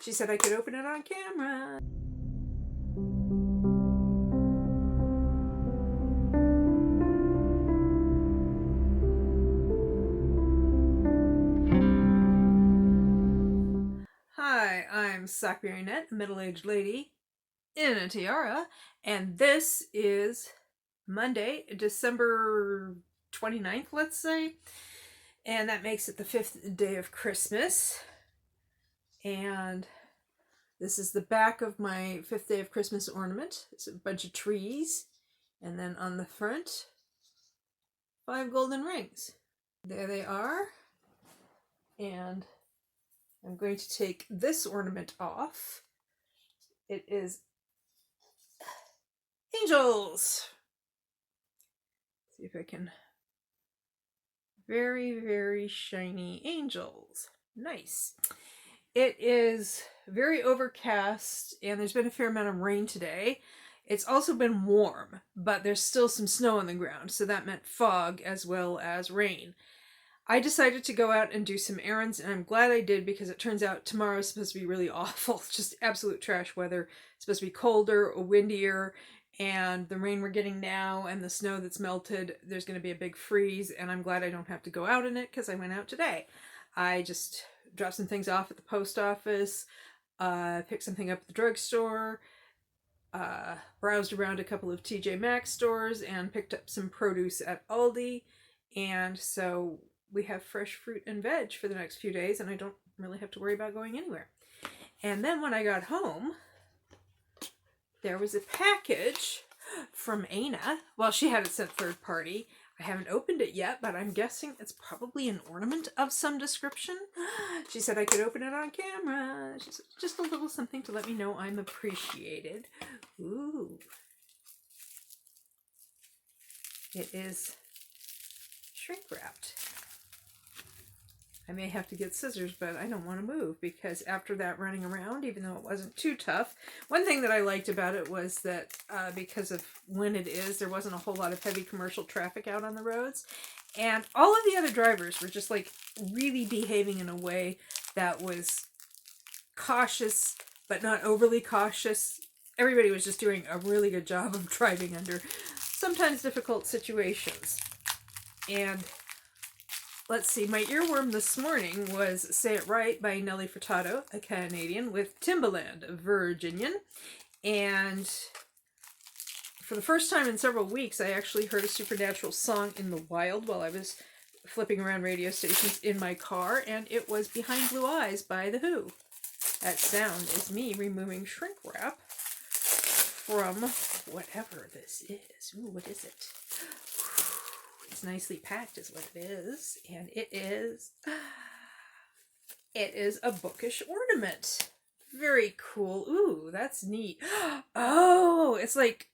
She said I could open it on camera. Hi, I'm Sackberry-Net, a middle-aged lady in a tiara, and this is Monday, December 29th, let's say, and that makes it the 5th day of Christmas. And this is the back of my 5th day of Christmas ornament. It's a bunch of trees, and then on the front, 5 golden rings. There they are, and I'm going to take this ornament off. It is angels. See if I can. Very, very shiny angels. Nice. It is very overcast, and there's been a fair amount of rain today. It's also been warm, but there's still some snow on the ground, so that meant fog as well as rain. I decided to go out and do some errands, and I'm glad I did because it turns out tomorrow is supposed to be really awful. Just absolute trash weather. It's supposed to be colder, windier, and the rain we're getting now and the snow that's melted, there's going to be a big freeze, and I'm glad I don't have to go out in it because I went out today. I just dropped some things off at the post office, picked something up at the drugstore, browsed around a couple of TJ Maxx stores, and picked up some produce at Aldi, and so we have fresh fruit and veg for the next few days, and I don't really have to worry about going anywhere. And then when I got home, there was a package from Aina. Well, she had it sent third party. I haven't opened it yet, but I'm guessing it's probably an ornament of some description. She said I could open it on camera. She said, just a little something to let me know I'm appreciated. Ooh. It is shrink wrapped. I may have to get scissors, but I don't want to move because after that running around, even though it wasn't too tough, one thing that I liked about it was that because of when it is, there wasn't a whole lot of heavy commercial traffic out on the roads. And all of the other drivers were just like really behaving in a way that was cautious, but not overly cautious. Everybody was just doing a really good job of driving under sometimes difficult situations. And let's see, my earworm this morning was Say It Right by Nelly Furtado, a Canadian, with Timbaland, a Virginian. And for the first time in several weeks, I actually heard a supernatural song in the wild while I was flipping around radio stations in my car, and it was Behind Blue Eyes by The Who. That sound is me removing shrink wrap from whatever this is. Ooh, what is it? It's nicely packed is what it is, and it is a bookish ornament. Very cool. Ooh, that's neat. Oh, it's like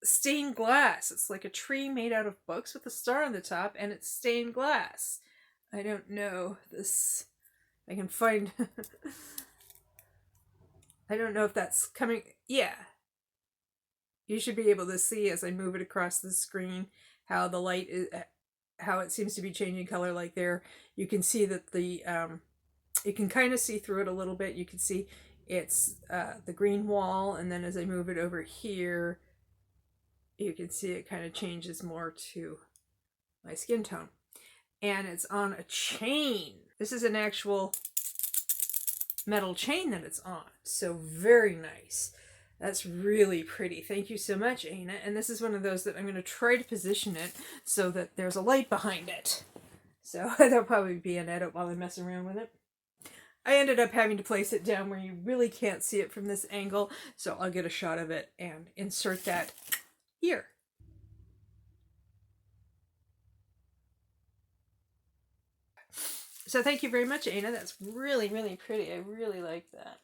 stained glass. It's like a tree made out of books with a star on the top, and it's stained glass. I don't know this. I can find. I don't know if that's coming. Yeah. You should be able to see as I move it across the screen how the light is, how it seems to be changing color. Like there, you can see that the, you can kind of see through it a little bit. You can see it's the green wall, and then as I move it over here, you can see it kind of changes more to my skin tone. And it's on a chain. This is an actual metal chain that it's on. So very nice. That's really pretty. Thank you so much, Aina. And this is one of those that I'm going to try to position it so that there's a light behind it. So there'll probably be an edit while I mess around with it. I ended up having to place it down where you really can't see it from this angle. So I'll get a shot of it and insert that here. So thank you very much, Aina. That's really, really pretty. I really like that.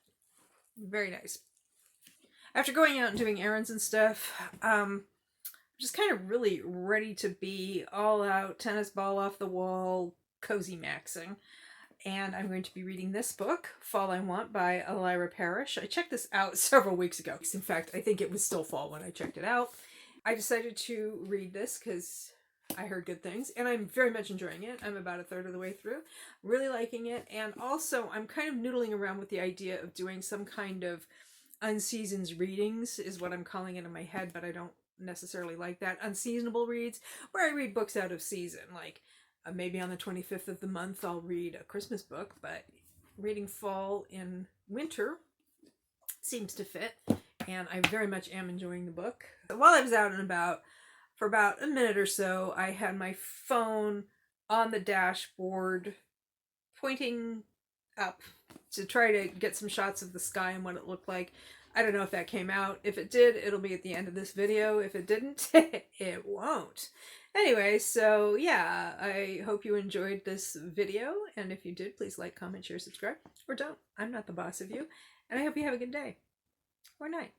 Very nice. After going out and doing errands and stuff, I'm just kind of really ready to be all out, tennis ball off the wall, cozy maxing. And I'm going to be reading this book, Fall I Want by Elira Parrish. I checked this out several weeks ago. In fact, I think it was still fall when I checked it out. I decided to read this because I heard good things, and I'm very much enjoying it. I'm about a third of the way through, really liking it, and also I'm kind of noodling around with the idea of doing some kind of unseasoned readings, is what I'm calling it in my head, but I don't necessarily like that. Unseasonable reads, where I read books out of season, like maybe on the 25th of the month I'll read a Christmas book, but reading fall and winter seems to fit, and I very much am enjoying the book. While I was out and about, for about a minute or so, I had my phone on the dashboard pointing up to try to get some shots of the sky and what it looked like. I don't know if that came out. If it did, it'll be at the end of this video. If it didn't, it won't. Anyway, so yeah, I hope you enjoyed this video, and if you did, please like, comment, share, subscribe, or don't. I'm not the boss of you, and I hope you have a good day or night.